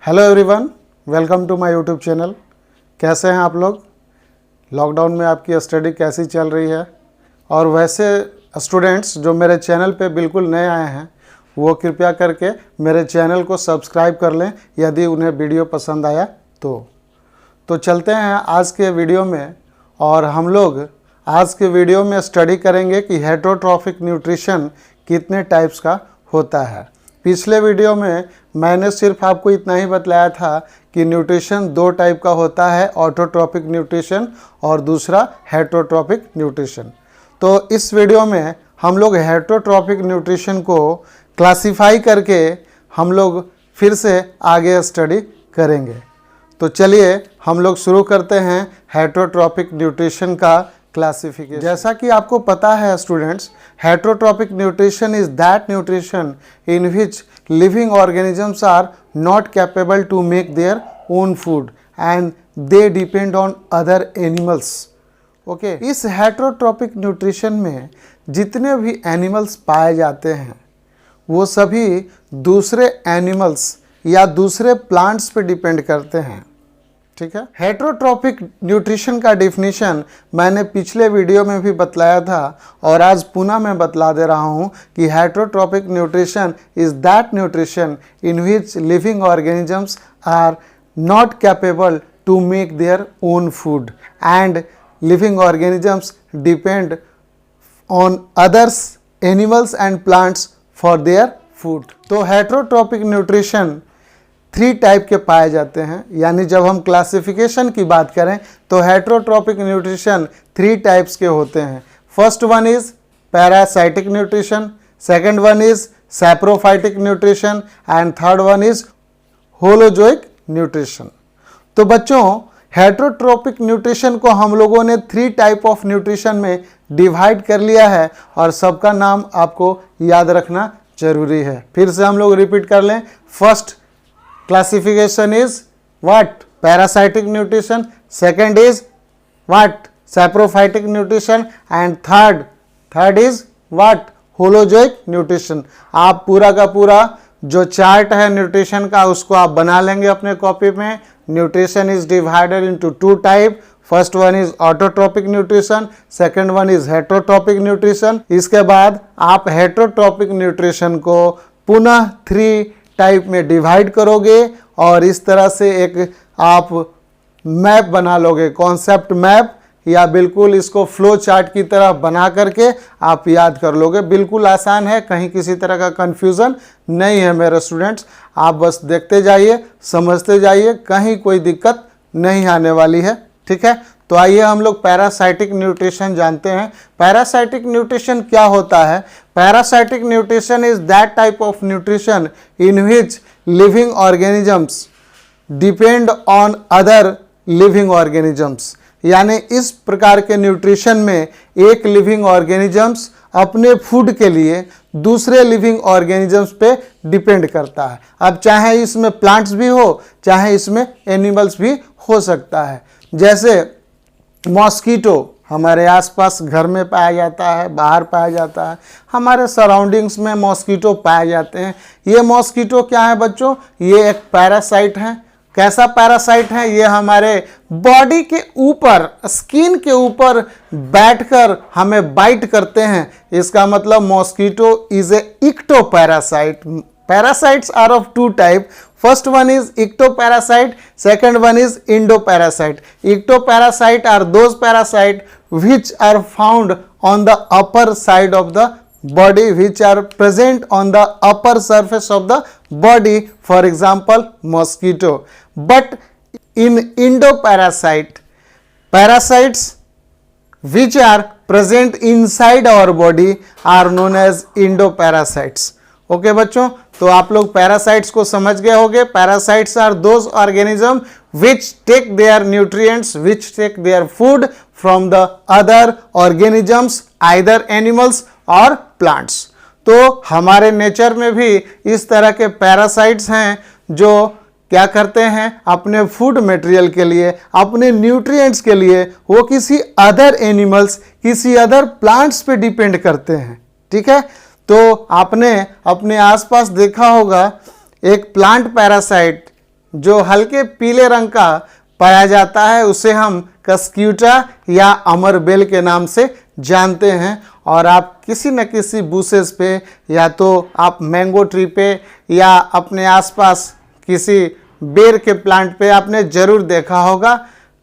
Hello everyone, welcome to my YouTube channel. कैसे हैं आप लोग? लॉकडाउन में आपकी स्टडी कैसी चल रही है? और वैसे स्टूडेंट्स जो मेरे चैनल पे बिल्कुल नए आए हैं वो कृपया करके मेरे चैनल को सब्सक्राइब कर लें यदि उन्हें वीडियो पसंद आया तो चलते हैं आज के वीडियो में। और हम लोग आज के वीडियो में स्टडी करेंगे कि हेटरोट्रॉफिक न्यूट्रिशन कितने टाइप्स का होता है। पिछले वीडियो में मैंने सिर्फ आपको इतना ही बतलाया था कि न्यूट्रिशन दो टाइप का होता है, ऑटोट्रॉपिक न्यूट्रिशन और दूसरा हेटरोट्रॉपिक न्यूट्रिशन। तो इस वीडियो में हम लोग हेटरोट्रॉपिक न्यूट्रिशन को क्लासिफाई करके हम लोग फिर से आगे स्टडी करेंगे। तो चलिए हम लोग शुरू करते हैं हेटरोट्रॉपिक न्यूट्रिशन का क्लासिफिकेशन। जैसा कि आपको पता है students, heterotrophic nutrition is that nutrition in which living organisms are not capable to make their own food and they depend on other animals. Okay, इस हेटरोट्रॉपिक न्यूट्रिशन में जितने भी एनिमल्स पाए जाते हैं वो सभी दूसरे एनिमल्स या दूसरे प्लांट्स पे डिपेंड करते हैं। ठीक है, हेटरोट्रॉपिक न्यूट्रिशन का डेफिनेशन मैंने पिछले वीडियो में भी बतलाया था और आज पुनः मैं बतला दे रहा हूँ कि heterotrophic nutrition is that nutrition in which living organisms are not capable to make their own food and living organisms depend on others animals and plants for their food. तो हेटरोट्रॉपिक न्यूट्रिशन 3 टाइप के पाए जाते हैं, यानी जब हम classification की बात करें तो हेटरोट्रॉपिक न्यूट्रिशन 3 टाइप्स के होते हैं। First one is parasitic nutrition, second one is saprophytic nutrition and third one is holozoic nutrition. तो बच्चों, हेटरोट्रॉपिक न्यूट्रिशन को हम लोगों ने 3 टाइप ऑफ न्यूट्रिशन में डिवाइड कर लिया है और सबका नाम आपको याद रखना जरूरी है। फिर से हम लोग रिपीट कर लें। First classification is what? Parasitic nutrition. Second is what? Saprophytic nutrition. And third is what? Holozoic nutrition. आप पूरा का पूरा जो चार्ट है न्यूट्रिशन का उसको आप बना लेंगे अपने कॉपी में। Nutrition is divided into 2 type. First one is autotrophic nutrition, second one is heterotrophic nutrition. इसके बाद आप हेटरोट्रॉपिक न्यूट्रिशन को पुनः 3 टाइप में डिवाइड करोगे और इस तरह से एक आप मैप बना लोगे, कॉन्सेप्ट मैप, या बिल्कुल इसको फ्लो चार्ट की तरह बना करके आप याद कर लोगे। बिल्कुल आसान है, कहीं किसी तरह का कंफ्यूजन नहीं है मेरे स्टूडेंट्स। आप बस देखते जाइए, समझते जाइए, कहीं कोई दिक्कत नहीं आने वाली है। ठीक है, तो आइए हम लोग पैरासाइटिक न्यूट्रिशन जानते हैं। पैरासाइटिक न्यूट्रिशन क्या होता है? Parasitic nutrition is that type of nutrition in which living organisms depend on other living organisms. यानी इस प्रकार के न्यूट्रिशन में एक लिविंग ऑर्गेनिजम्स अपने फूड के लिए दूसरे लिविंग ऑर्गेनिजम्स पे डिपेंड करता है। अब चाहे इसमें प्लांट्स भी हो, चाहे इसमें एनिमल्स भी हो सकता है। जैसे मॉस्कीटो हमारे आसपास घर में पाया जाता है, बाहर पाया जाता है, हमारे सराउंडिंग्स में मॉस्कीटो पाए जाते हैं। ये मॉस्कीटो क्या है बच्चों? ये एक पैरासाइट है। कैसा पैरासाइट है? ये हमारे बॉडी के ऊपर, स्किन के ऊपर बैठकर हमें बाइट करते हैं। इसका मतलब mosquito is a ectoparasite. Parasites are of 2 types. First one is ectoparasite, second one is endoparasite. Ectoparasite are those parasites which are found on the upper side of the body, which are present on the upper surface of the body, for example mosquito. But in endoparasite, parasites which are present inside our body are known as endoparasites. Okay बच्चों, तो आप लोग parasites को समझ गए होंगे। Parasites are those organism which take their nutrients, which take their food from the other organisms, either animals और plants. तो हमारे नेचर में भी इस तरह के पैरासाइट्स हैं जो क्या करते हैं, अपने फूड मटेरियल के लिए, अपने न्यूट्रिएंट्स के लिए वो किसी अदर एनिमल्स, किसी अदर प्लांट्स पे डिपेंड करते हैं। ठीक है, तो आपने अपने आसपास देखा होगा एक प्लांट पैरासाइट जो हल्के पीले रंग का पाया जाता है उसे हम कस्क्यूटा या अमरबेल के नाम से जानते हैं। और आप किसी न किसी बुशेस पे या तो आप मैंगो ट्री पे या अपने आसपास किसी बेर के प्लांट पे आपने जरूर देखा होगा।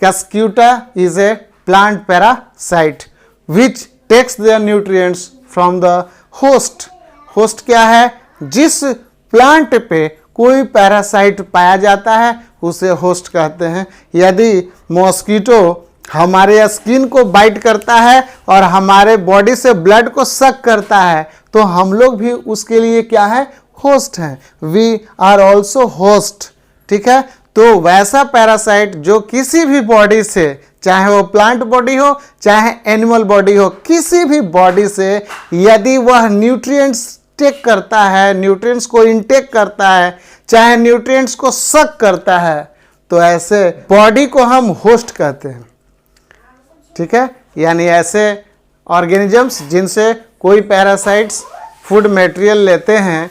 Cuscuta is a plant parasite which takes their nutrients from the host. Host क्या है? जिस प्लांट पे कोई पैरासाइट पाया जाता है उसे होस्ट कहते हैं। यदि मॉस्किटो हमारे स्किन को बाइट करता है और हमारे बॉडी से ब्लड को सक करता है तो हम लोग भी उसके लिए क्या है? होस्ट हैं। We are also host. ठीक है, तो वैसा पैरासाइट जो किसी भी बॉडी से, चाहे वो प्लांट बॉडी हो चाहे एनिमल बॉडी हो, किसी भी बॉडी से यदि वह न्यूट्रिएंट्स टेक करता है, न्यूट्रिएंट्स को इनटेक करता है, चाहे न्यूट्रिएंट्स को सक करता है, तो ऐसे बॉडी को हम होस्ट कहते हैं। ठीक है, यानी ऐसे ऑर्गेनिजम्स जिनसे कोई पैरासाइट्स फूड मटेरियल लेते हैं,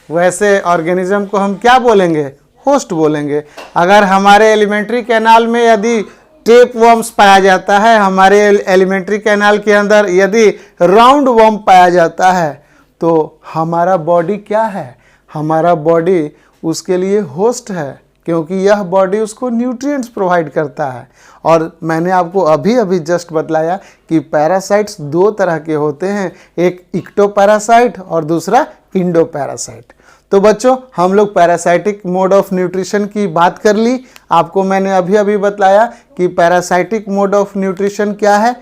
वैसे ऑर्गेनिज्म को हम क्या बोलेंगे? होस्ट बोलेंगे। अगर हमारे एलिमेंट्री कैनाल में यदि टेप वर्म्स पाया जाता है, हमारे एलिमेंट्री कैनाल के अंदर यदि राउंड वर्म पाया जाता है, तो हमारा बॉडी क्या है? हमारा बॉडी उसके लिए होस्ट है, क्योंकि यह बॉडी उसको न्यूट्रिएंट्स प्रोवाइड करता है। और मैंने आपको अभी अभी जस्ट बतलाया कि पैरासाइट्स दो तरह के होते हैं, एक इक्टोपैरासाइट और दूसरा इंडोपैरासाइट। तो बच्चों, हम लोग पैरासाइटिक मोड ऑफ न्यूट्रिशन की बात कर ली। आपको मैंने अभी अभी बतलाया कि पैरासाइटिक मोड ऑफ न्यूट्रिशन क्या है।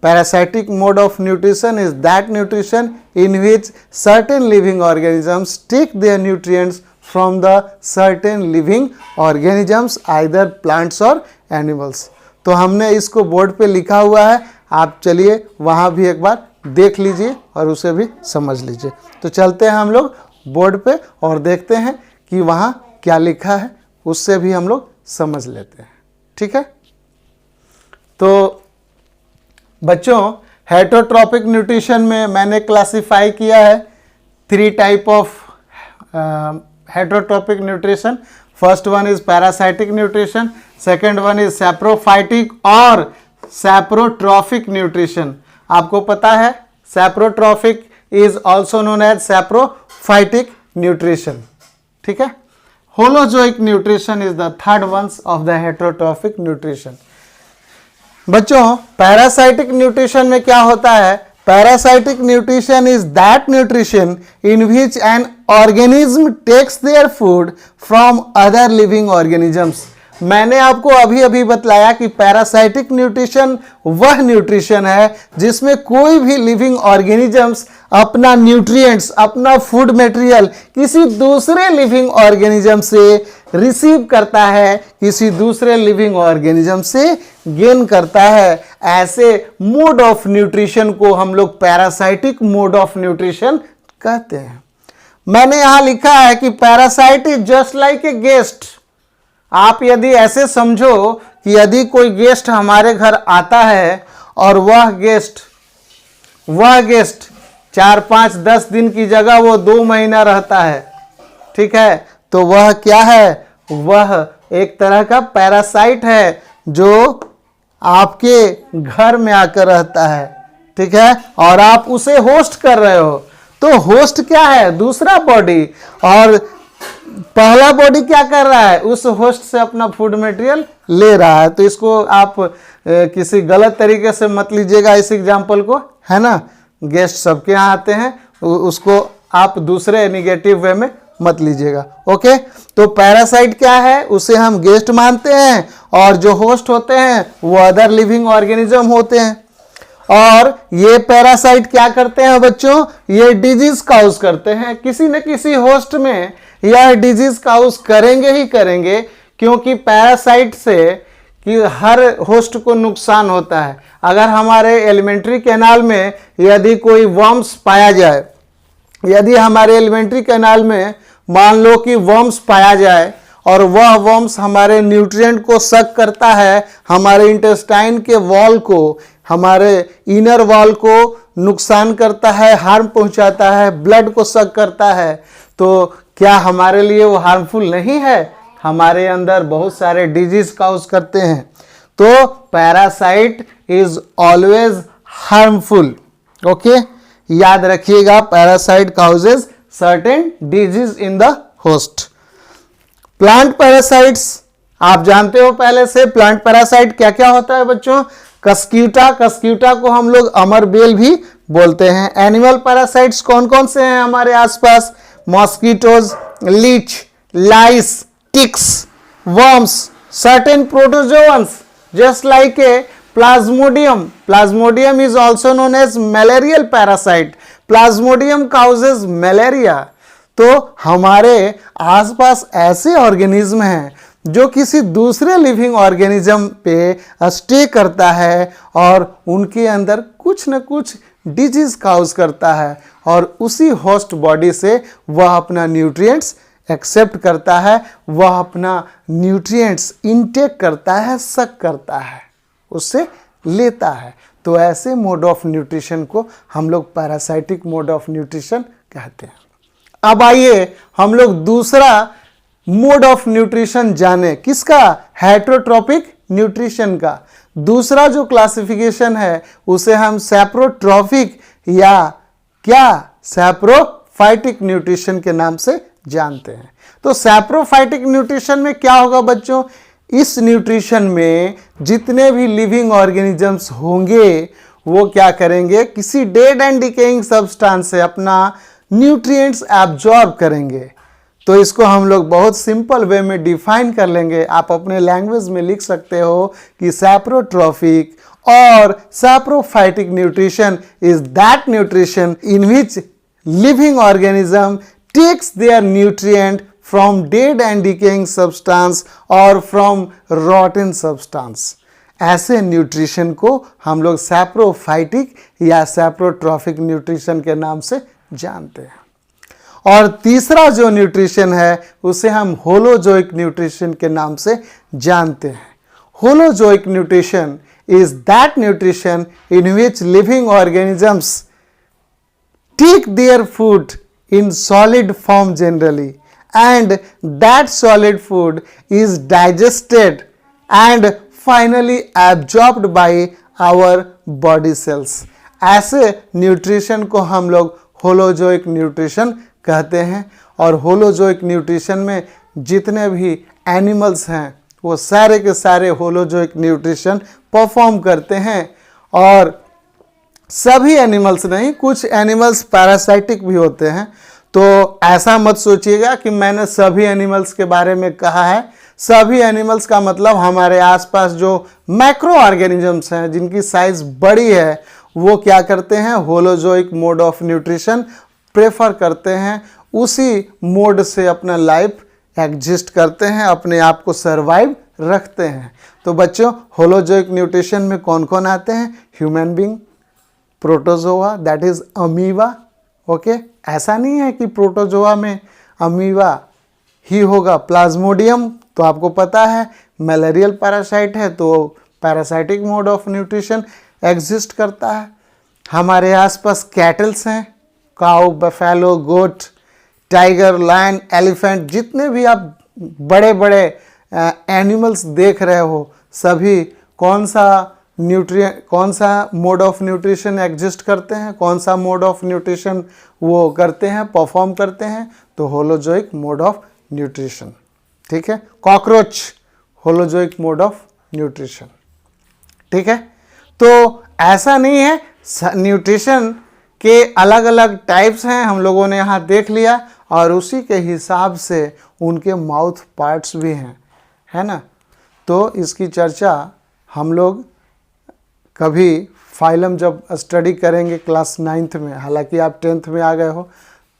Parasitic mode of nutrition is that nutrition in which certain living organisms take their nutrients from the certain living organisms, either plants or animals. तो हमने इसको बोर्ड पे लिखा हुआ है, आप चलिए वहाँ भी एक बार देख लीजिए और उसे भी समझ लीजिए। तो चलते हैं हम लोग बोर्ड पे और देखते हैं कि वहाँ क्या लिखा है, उससे भी हम लोग समझ लेते हैं। ठीक है, तो बच्चों, हेटरोट्रॉपिक न्यूट्रिशन में मैंने क्लासिफाई किया है 3 type of heterotrophic nutrition. First one is parasitic nutrition, second one is saprophytic और सैप्रोट्रॉफिक न्यूट्रिशन। आपको पता है saprotrophic is also known as saprophytic nutrition. ठीक है, holozoic nutrition is the third ones of the heterotrophic nutrition. बच्चों, parasitic nutrition में क्या होता है? Parasitic nutrition is that nutrition in which an organism takes their food from other living organisms. मैंने आपको अभी अभी बतलाया कि पैरासाइटिक न्यूट्रिशन वह न्यूट्रिशन है जिसमें कोई भी लिविंग ऑर्गेनिजम्स अपना न्यूट्रिएंट्स, अपना फूड मटेरियल किसी दूसरे लिविंग ऑर्गेनिज्म से रिसीव करता है, किसी दूसरे लिविंग ऑर्गेनिज्म से गेन करता है। ऐसे मोड ऑफ न्यूट्रिशन को हम लोग पैरासाइटिक मोड ऑफ न्यूट्रिशन कहते हैं। मैंने यहां लिखा है कि parasite is just like A guest. आप यदि ऐसे समझो कि यदि कोई गेस्ट हमारे घर आता है और वह गेस्ट 4, 5, 10 दिन की जगह वो 2 महीना रहता है, ठीक है, तो वह क्या है? वह एक तरह का पैरासाइट है जो आपके घर में आकर रहता है। ठीक है, और आप उसे होस्ट कर रहे हो। तो होस्ट क्या है? दूसरा बॉडी। और पहला बॉडी क्या कर रहा है? उस होस्ट से अपना फूड मटेरियल ले रहा है। तो इसको आप किसी गलत तरीके से मत लीजिएगा इस एग्जाम्पल को, है ना। गेस्ट सबके यहाँ आते हैं, उसको आप दूसरे निगेटिव वे में मत लीजिएगा। ओके, तो पैरासाइट क्या है? उसे हम गेस्ट मानते हैं और जो होस्ट होते हैं वो अदर लिविंग ऑर्गेनिज्म होते हैं। और ये पैरासाइट क्या करते हैं बच्चों? ये डिजीज काउज करते हैं। किसी न किसी होस्ट में यह डिजीज काउज करेंगे ही करेंगे, क्योंकि पैरासाइट से कि हर होस्ट को नुकसान होता है। अगर हमारे एलिमेंट्री कैनाल में यदि कोई वर्म्स पाया जाए, यदि हमारे एलिमेंट्री कैनाल में मान लो कि वर्म्स पाया जाए और वह वर्म्स हमारे न्यूट्रिएंट को सक करता है, हमारे इंटेस्टाइन के वॉल को, हमारे इनर वॉल को नुकसान करता है, हार्म पहुंचाता है, ब्लड को सक करता है, तो क्या हमारे लिए वो हार्मफुल नहीं है? हमारे अंदर बहुत सारे डिजीज काउज करते हैं। तो parasite is always harmful. Okay, याद रखिएगा, parasite causes certain disease in the host. Plant parasites आप जानते हो पहले से। प्लांट पैरासाइट क्या क्या होता है बच्चों? कस्क्यूटा को हम लोग अमरबेल भी बोलते हैं। एनिमल पैरासाइट्स कौन कौन से हैं हमारे आसपास? Mosquitoes, leech, lice, ticks, worms, certain protozoans just like a Plasmodium. Plasmodium is also known as malarial parasite. Plasmodium causes malaria. तो हमारे आसपास ऐसे ऑर्गेनिज्म हैं जो किसी दूसरे लिविंग ऑर्गेनिज्म पे स्टे करता है और उनके अंदर कुछ न कुछ डिजीज काउज करता है और उसी होस्ट बॉडी से वह अपना न्यूट्रिएंट्स एक्सेप्ट करता है, वह अपना न्यूट्रिएंट्स इनटेक करता है, सक करता है, उससे लेता है। तो ऐसे मोड ऑफ न्यूट्रिशन को हम लोग पैरासाइटिक मोड ऑफ न्यूट्रिशन कहते हैं। अब आइए हम लोग दूसरा मोड ऑफ न्यूट्रिशन जाने। किसका? हेटरोट्रॉपिक न्यूट्रिशन का। दूसरा जो क्लासिफिकेशन है उसे हम सैप्रोट्रॉफिक या क्या सैप्रोफाइटिक न्यूट्रिशन के नाम से जानते हैं। तो सैप्रोफाइटिक न्यूट्रिशन में क्या होगा बच्चों? इस न्यूट्रिशन में जितने भी लिविंग ऑर्गेनिजम्स होंगे वो क्या करेंगे? किसी डेड एंड डिकेइंग सब्सटेंस से अपना न्यूट्रिएंट्स एब्जॉर्ब करेंगे। तो इसको हम लोग बहुत सिंपल वे में डिफाइन कर लेंगे। आप अपने लैंग्वेज में लिख सकते हो कि सैप्रोट्रॉफिक और saprophytic nutrition is that nutrition in which living organism takes their nutrient from dead and decaying substance or from rotten substance. ऐसे न्यूट्रिशन को हम लोग सैप्रोफाइटिक या सैप्रोट्रॉफिक न्यूट्रिशन के नाम से जानते हैं। और तीसरा जो न्यूट्रिशन है उसे हम होलोजोइक न्यूट्रिशन के नाम से जानते हैं। Holozoic nutrition is that nutrition in which living organisms take their food in solid form generally and that solid food is digested and finally absorbed by our body cells. ऐसे nutrition को हम लोग holozoic nutrition कहते हैं। और holozoic nutrition में जितने भी एनिमल्स हैं वो सारे के सारे होलोजोइक न्यूट्रिशन परफॉर्म करते हैं। और सभी एनिमल्स नहीं, कुछ एनिमल्स पैरासाइटिक भी होते हैं। तो ऐसा मत सोचिएगा कि मैंने सभी एनिमल्स के बारे में कहा है। सभी एनिमल्स का मतलब हमारे आसपास जो मैक्रो ऑर्गेनिजम्स हैं जिनकी साइज बड़ी है वो क्या करते हैं? Holozoic mode of nutrition prefer करते हैं, उसी मोड से अपना लाइफ एग्जिस्ट करते हैं, अपने आप को सर्वाइव रखते हैं। तो बच्चों, होलोजोइक न्यूट्रिशन में कौन कौन आते हैं? Human being, protozoa that is amoeba. Okay, ऐसा नहीं है कि प्रोटोजोआ में अमीबा ही होगा। प्लाज्मोडियम तो आपको पता है मलेरियल पैरासाइट है, तो parasitic mode of nutrition exist करता है। हमारे आसपास कैटल्स हैं, काउ, बफेलो, गोट, टाइगर, लायन, एलिफेंट, जितने भी आप बड़े बड़े एनिमल्स देख रहे हो सभी कौन सा मोड ऑफ न्यूट्रिशन एग्जिस्ट करते हैं, कौन सा मोड ऑफ न्यूट्रिशन वो करते हैं, परफॉर्म करते हैं? तो होलोजोइक मोड ऑफ न्यूट्रिशन। ठीक है। Cockroach holozoic mode of nutrition. ठीक है। तो ऐसा नहीं है, न्यूट्रिशन के अलग अलग टाइप्स हैं, हम लोगों ने यहाँ देख लिया, और उसी के हिसाब से उनके माउथ पार्ट्स भी हैं, है ना। तो इसकी चर्चा हम लोग कभी फाइलम जब स्टडी करेंगे क्लास 9th में, हालांकि आप 10th में आ गए हो,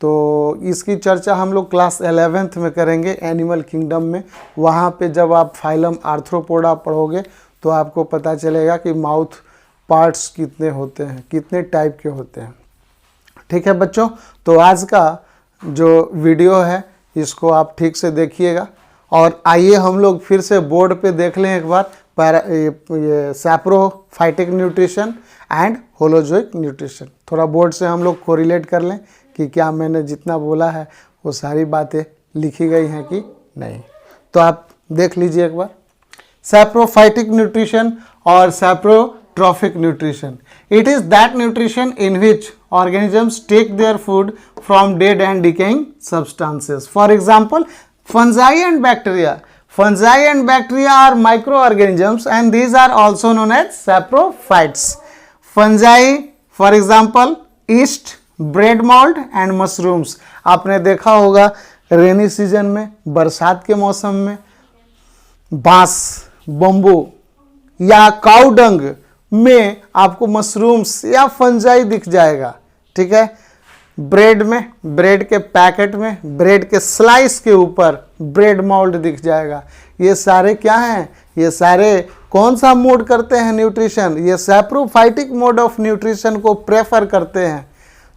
तो इसकी चर्चा हम लोग क्लास 11th में करेंगे एनिमल किंगडम में। वहाँ पे जब आप फाइलम आर्थ्रोपोडा पढ़ोगे तो आपको पता चलेगा कि माउथ पार्ट्स कितने होते हैं, कितने टाइप के होते हैं। ठीक है बच्चों, तो आज का जो वीडियो है इसको आप ठीक से देखिएगा, और आइए हम लोग फिर से बोर्ड पे देख लें एक बार ये saprophytic nutrition and holozoic nutrition. थोड़ा बोर्ड से हम लोग कोरिलेट कर लें कि क्या मैंने जितना बोला है वो सारी बातें लिखी गई हैं कि नहीं। तो आप देख लीजिए एक बार। सैप्रोफाइटिक न्यूट्रिशन और saprotrophic nutrition, it is that nutrition in which organisms take their food from dead and decaying substances. For example, fungi and bacteria. Fungi and bacteria are microorganisms and these are also known as saprophytes. Fungi, for example, yeast, bread mold and mushrooms. आपने देखा होगा rainy season में, बरसात के मौसम में बांस, bamboo या काऊ डंग में आपको मशरूम्स या फंजाई दिख जाएगा। ठीक है, ब्रेड में, ब्रेड के पैकेट में, ब्रेड के स्लाइस के ऊपर ब्रेड मोल्ड दिख जाएगा। ये सारे क्या हैं? ये सारे कौन सा मोड करते हैं न्यूट्रिशन? ये सैप्रोफाइटिक मोड ऑफ न्यूट्रिशन को प्रेफर करते हैं।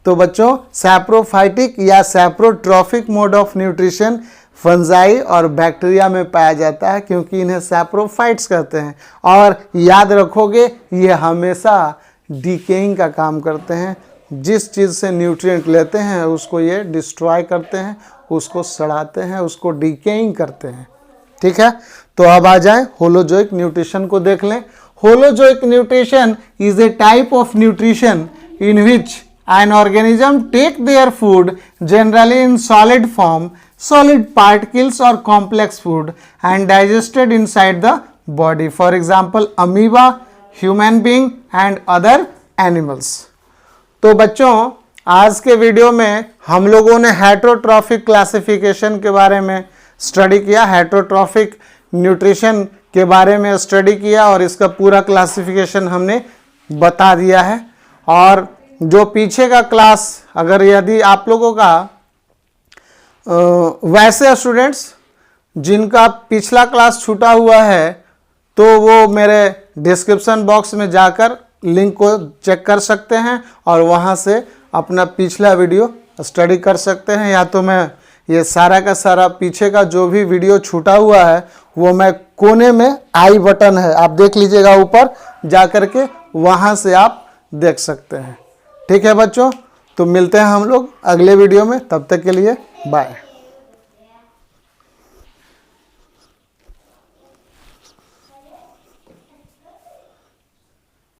तो बच्चों, सैप्रोफाइटिक या सैप्रोट्रॉफिक मोड ऑफ न्यूट्रिशन फंजाई और बैक्टीरिया में पाया जाता है, क्योंकि इन्हें सैप्रोफाइट्स कहते हैं। और याद रखोगे, ये हमेशा डिकेइंग का काम करते हैं। जिस चीज़ से न्यूट्रिएंट लेते हैं उसको ये डिस्ट्रॉय करते हैं, उसको सड़ाते हैं, उसको डिकेइंग करते हैं। ठीक है, तो अब आ जाएं होलोजोइक न्यूट्रिशन को देख लें। Holozoic nutrition is a type of nutrition in which an organism take their food generally in solid form, solid particles or complex food and digested inside the body. For example, amoeba, human being and other animals. तो बच्चों, आज के video में हम लोगों ने heterotrophic classification के बारे में स्टडी किया, हेटेरोट्रॉफिक न्यूट्रिशन के बारे में स्टडी किया और इसका पूरा क्लासिफिकेशन हमने बता दिया है। और जो पीछे का क्लास, अगर यदि आप लोगों का वैसे स्टूडेंट्स जिनका पिछला क्लास छूटा हुआ है, तो वो मेरे डिस्क्रिप्शन बॉक्स में जाकर लिंक को चेक कर सकते हैं और वहाँ से अपना पिछला वीडियो स्टडी कर सकते हैं। या तो मैं ये सारा का सारा पीछे का जो भी वीडियो छूटा हुआ है वो मैं कोने में आई बटन है, आप देख लीजिएगा ऊपर जा कर के, वहाँ से आप देख सकते हैं। ठीक है बच्चों, तो मिलते हैं हम लोग अगले वीडियो में, तब तक के लिए बाय।